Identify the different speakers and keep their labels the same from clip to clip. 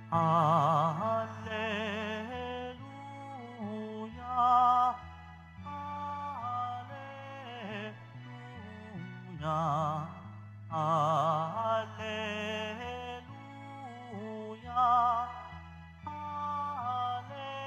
Speaker 1: Alleluia, Alleluia, Alleluia, Alleluia.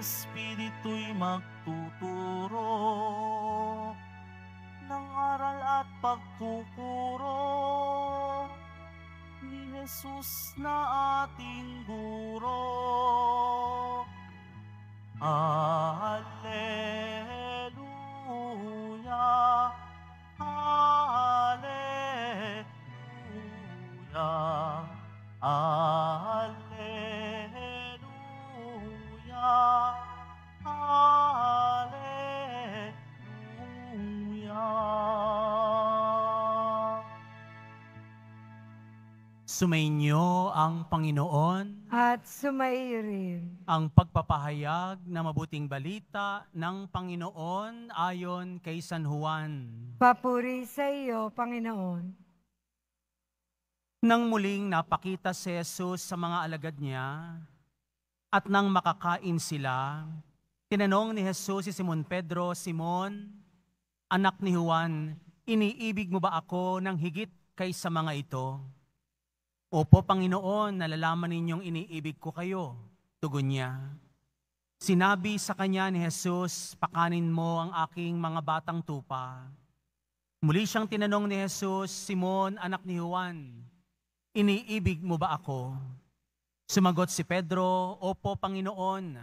Speaker 1: Espiritu'y magtuturo ng aral at pagtuturo ni Jesus na ating guro. Alleluia, Alleluia, Alleluia, Alleluia. Sumainyo ang Panginoon.
Speaker 2: At sumaiyo rin.
Speaker 1: Ang pagpapahayag na mabuting balita ng Panginoon ayon kay San Juan.
Speaker 2: Papuri sa iyo, Panginoon.
Speaker 1: Nang muling napakita si Jesus sa mga alagad niya, at nang makakain sila, tinanong ni Jesus si Simon Pedro, "Simon, anak ni Juan, iniibig mo ba ako ng higit kaysa mga ito?" "Opo, Panginoon, nalalaman ninyong iniibig ko kayo," tugon niya. Sinabi sa kanya ni Jesus, "Pakanin mo ang aking mga batang tupa." Muli siyang tinanong ni Jesus, "Simon, anak ni Juan, iniibig mo ba ako?" Sumagot si Pedro, "Opo, Panginoon,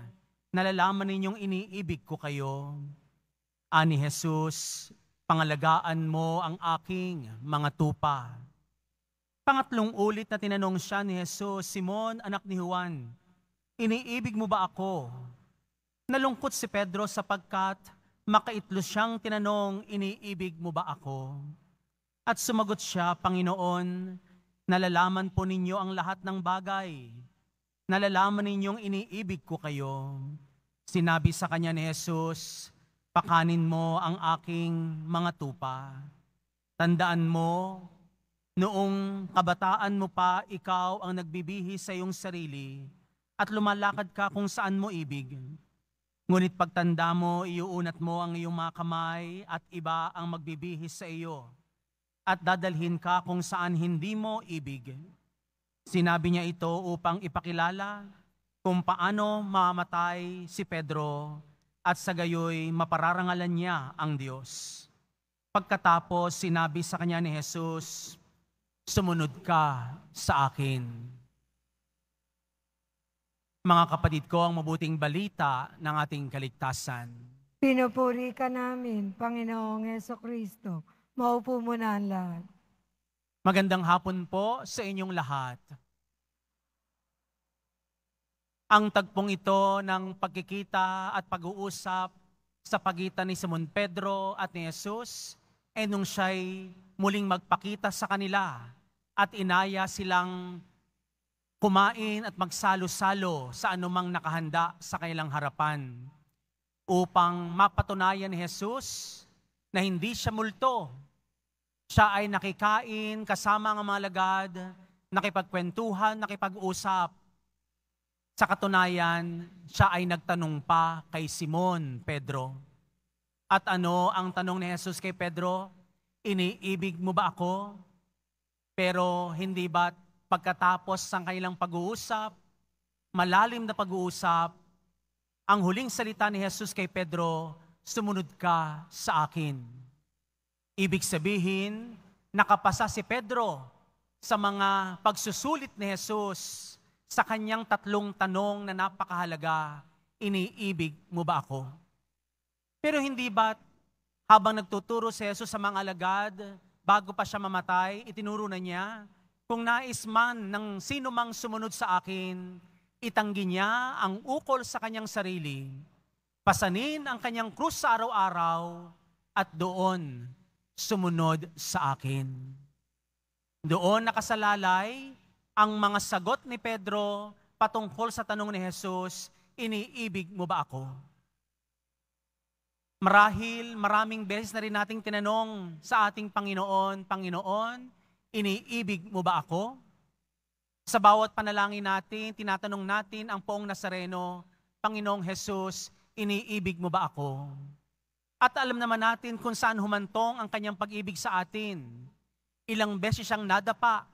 Speaker 1: nalalaman ninyong iniibig ko kayo." Ani Jesus, "Pangalagaan mo ang aking mga tupa." Pangatlong ulit na tinanong siya ni Jesus, "Simon, anak ni Juan, iniibig mo ba ako?" Nalungkot si Pedro sapagkat makaitlo siyang tinanong, "Iniibig mo ba ako?" At sumagot siya, "Panginoon, nalalaman po ninyo ang lahat ng bagay. Nalalaman ninyong iniibig ko kayo." Sinabi sa kanya ni Jesus, "Pakanin mo ang aking mga tupa. Tandaan mo, noong kabataan mo pa, ikaw ang nagbibihis sa iyong sarili at lumalakad ka kung saan mo ibig. Ngunit pagtanda mo, iuunat mo ang iyong mga kamay at iba ang magbibihis sa iyo at dadalhin ka kung saan hindi mo ibig." Sinabi niya ito upang ipakilala kung paano mamamatay si Pedro at sa gayoy mapararangalan niya ang Diyos. Pagkatapos, sinabi sa kanya ni Jesus, "Sumunod ka sa akin." Mga kapatid ko, ang mabuting balita ng ating kaligtasan.
Speaker 2: Pinupuri ka namin, Panginoong Hesukristo. Maupo mo na ang lahat.
Speaker 1: Magandang hapon po sa inyong lahat. Ang tagpong ito ng pagkikita at pag-uusap sa pagitan ni Simon Pedro at ni Jesus ay nung siya'y muling magpakita sa kanila at inaya silang kumain at magsalo-salo sa anumang nakahanda sa kanilang harapan upang mapatunayan ni Jesus na hindi siya multo. Siya ay nakikain kasama ang mga alagad, nakipagkwentuhan, nakipag-usap. Sa katunayan, siya ay nagtanong pa kay Simon Pedro. At ano ang tanong ni Jesus kay Pedro? "Iniibig mo ba ako?" Pero hindi ba pagkatapos ng kanilang pag-uusap, malalim na pag-uusap, ang huling salita ni Jesus kay Pedro, "Sumunod ka sa akin." Ibig sabihin, nakapasa si Pedro sa mga pagsusulit ni Jesus sa kanyang tatlong tanong na napakahalaga, "Iniibig mo ba ako?" Pero hindi ba habang nagtuturo si Jesus sa mga alagad, bago pa siya mamatay, itinuro na niya, kung nais man ng sino mang sumunod sa akin, itanggi niya ang ukol sa kanyang sarili, pasanin ang kanyang krus sa araw-araw, at doon sumunod sa akin. Doon nakasalalay ang mga sagot ni Pedro patungkol sa tanong ni Jesus, "Iniibig mo ba ako?" Marahil maraming beses na rin nating tinanong sa ating Panginoon, Panginoon, iniibig mo ba ako? Sa bawat panalangin natin, tinatanong natin ang Poong Nazareno, Panginoong Jesus, iniibig mo ba ako? At alam naman natin kung saan humantong ang kanyang pag-ibig sa atin. Ilang beses siyang nadapa.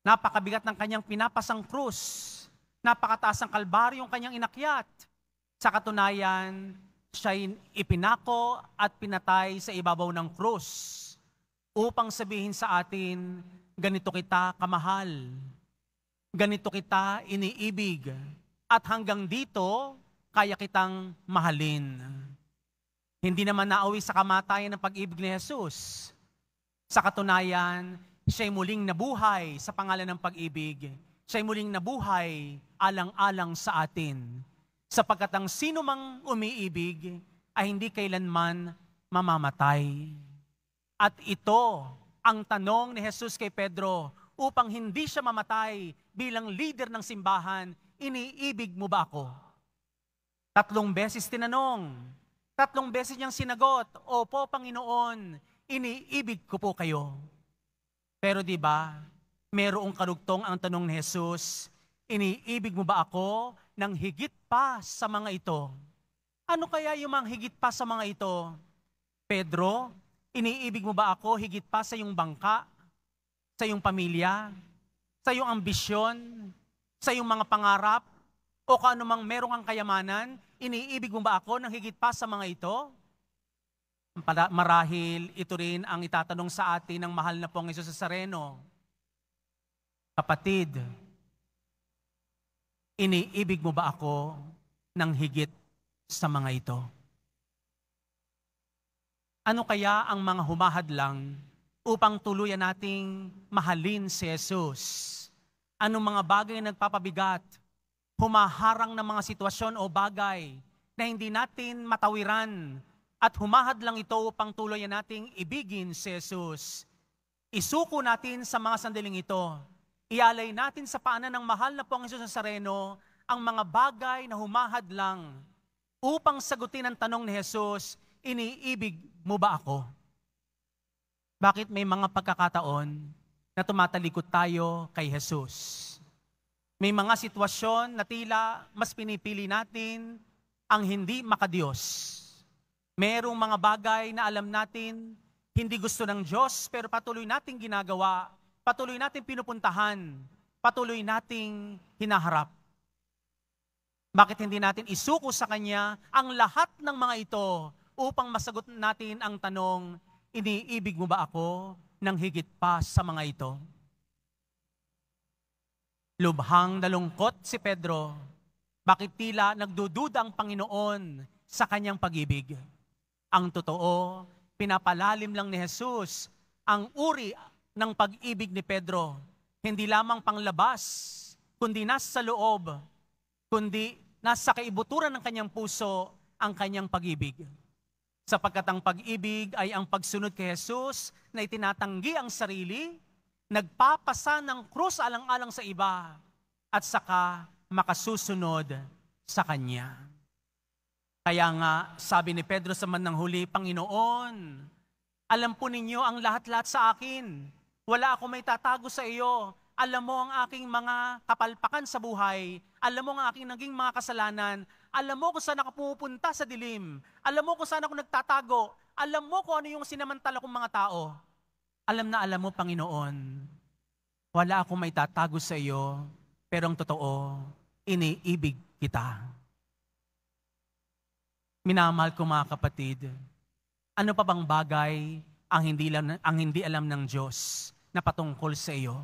Speaker 1: Napakabigat ng kanyang pinapasang krus. Napakataas ang kalbaryong kanyang inakyat. Sa katunayan, siya'y ipinako at pinatay sa ibabaw ng krus upang sabihin sa atin, ganito kita kamahal. Ganito kita iniibig. At hanggang dito, kaya kitang mahalin. Hindi naman nauwi sa kamatayan ng pag-ibig ni Jesus. Sa katunayan, siya'y muling nabuhay sa pangalan ng pag-ibig. Siya'y muling nabuhay alang-alang sa atin. Sapagkat ang sino mang umiibig ay hindi kailanman mamamatay. At ito ang tanong ni Jesus kay Pedro upang hindi siya mamatay bilang leader ng simbahan, iniibig mo ba ako? 3 beses tinanong. 3 beses niyang sinagot, opo Panginoon, iniibig ko po kayo. Pero di ba, merong karugtong ang tanong ni Jesus, iniibig mo ba ako ng higit pa sa mga ito? Ano kaya yung mga higit pa sa mga ito? Pedro, iniibig mo ba ako higit pa sa iyong bangka, sa iyong pamilya, sa iyong ambisyon, sa iyong mga pangarap, o kung anumang merong ang kayamanan, iniibig mo ba ako ng higit pa sa mga ito? Marahil ito rin ang itatanong sa atin ng mahal na Poong Hesus Nazareno. Kapatid, iniibig mo ba ako ng higit sa mga ito? Ano kaya ang mga humahadlang upang tuluyan nating mahalin si Jesus? Anong mga bagay na nagpapabigat? Humaharang ng mga sitwasyon o bagay na hindi natin matawiran at humahadlang ito upang tuluyan nating ibigin si Jesus. Isuko natin sa mga sandaling ito. Ialay natin sa paanan ng mahal na Poong Hesus Nazareno ang mga bagay na humahadlang upang sagutin ang tanong ni Jesus, iniibig mo ba ako? Bakit may mga pagkakataon na tumatalikod tayo kay Jesus? May mga sitwasyon na tila mas pinipili natin ang hindi makadiyos. Merong mga bagay na alam natin hindi gusto ng Diyos pero patuloy nating ginagawa, patuloy nating pinupuntahan, patuloy nating hinaharap. Bakit hindi natin isuko sa Kanya ang lahat ng mga ito upang masagot natin ang tanong, iniibig mo ba ako ng higit pa sa mga ito? Lubhang nalungkot si Pedro, bakit tila nagdududa ang Panginoon sa kanyang pag-ibig. Ang totoo, pinapalalim lang ni Jesus ang uri ng pag-ibig ni Pedro. Hindi lamang panglabas, kundi nasa loob, kundi nasa kaibuturan ng kanyang puso ang kanyang pag-ibig. Sapagkat ang pag-ibig ay ang pagsunod kay Jesus na itinatanggi ang sarili, nagpapasa ng krus alang-alang sa iba, at saka makasusunod sa Kanya. Kaya nga, sabi ni Pedro sa bandang huli, Panginoon, alam po ninyo ang lahat-lahat sa akin. Wala ako may tatago sa iyo. Alam mo ang aking mga kapalpakan sa buhay. Alam mo ang aking naging mga kasalanan. Alam mo kung saan ako pumupunta sa dilim. Alam mo kung saan ako nagtatago. Alam mo kung ano yung sinamantala kong mga tao. Alam na alam mo, Panginoon, wala akong may tatago sa iyo, pero ang totoo, iniibig kita. Minamahal ko mga kapatid, ano pa bang bagay ang hindi alam ng Diyos na patungkol sa iyo?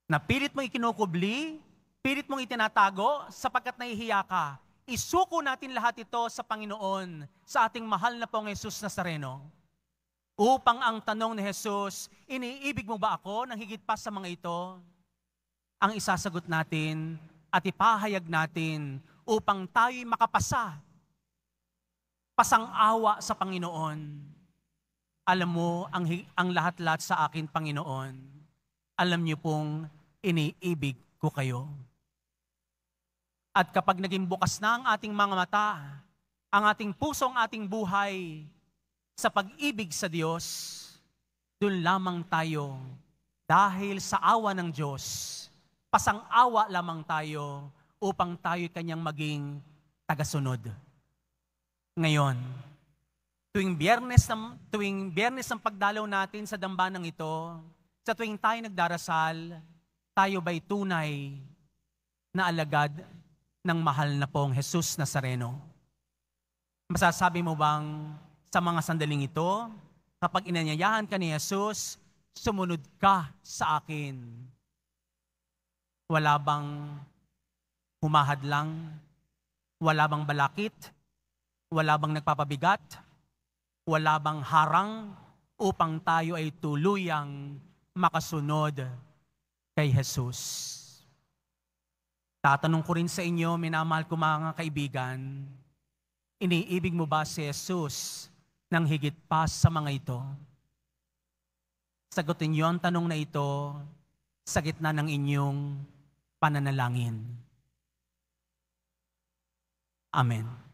Speaker 1: Na pilit mong ikinukubli, pilit mong itinatago sapagkat nahihiya ka. Isuko natin lahat ito sa Panginoon, sa ating mahal na Poong Hesus Nazareno. Upang ang tanong ni Jesus, iniibig mo ba ako ng higit pa sa mga ito? Ang isasagot natin at ipahayag natin upang tayo'y makapasa. Pasang-awa sa Panginoon. Alam mo, ang lahat-lahat sa akin, Panginoon, alam niyo pong iniibig ko kayo. At kapag naging bukas na ang ating mga mata, ang ating puso, ang ating buhay sa pag-ibig sa Diyos, doon lamang tayo dahil sa awa ng Diyos, pasang-awa lamang tayo upang tayo kanyang maging tagasunod. Ngayon, tuwing biyernes ng pagdalaw natin sa dambanang ito, sa tuwing tayo nagdarasal, tayo ba'y tunay na alagad ng mahal na pong Jesus Nazareno? Masasabi mo bang sa mga sandaling ito, kapag inanyayahan ka ni Jesus, sumunod ka sa akin? Wala bang humahadlang? Wala bang balakit? Wala bang nagpapabigat? Wala bang harang upang tayo ay tuluyang makasunod kay Jesus? Tatanong ko rin sa inyo, minamahal ko mga kaibigan, iniibig mo ba si Jesus ng higit pa sa mga ito? Sagutin niyo ang tanong na ito sa gitna ng inyong pananalangin. Amen.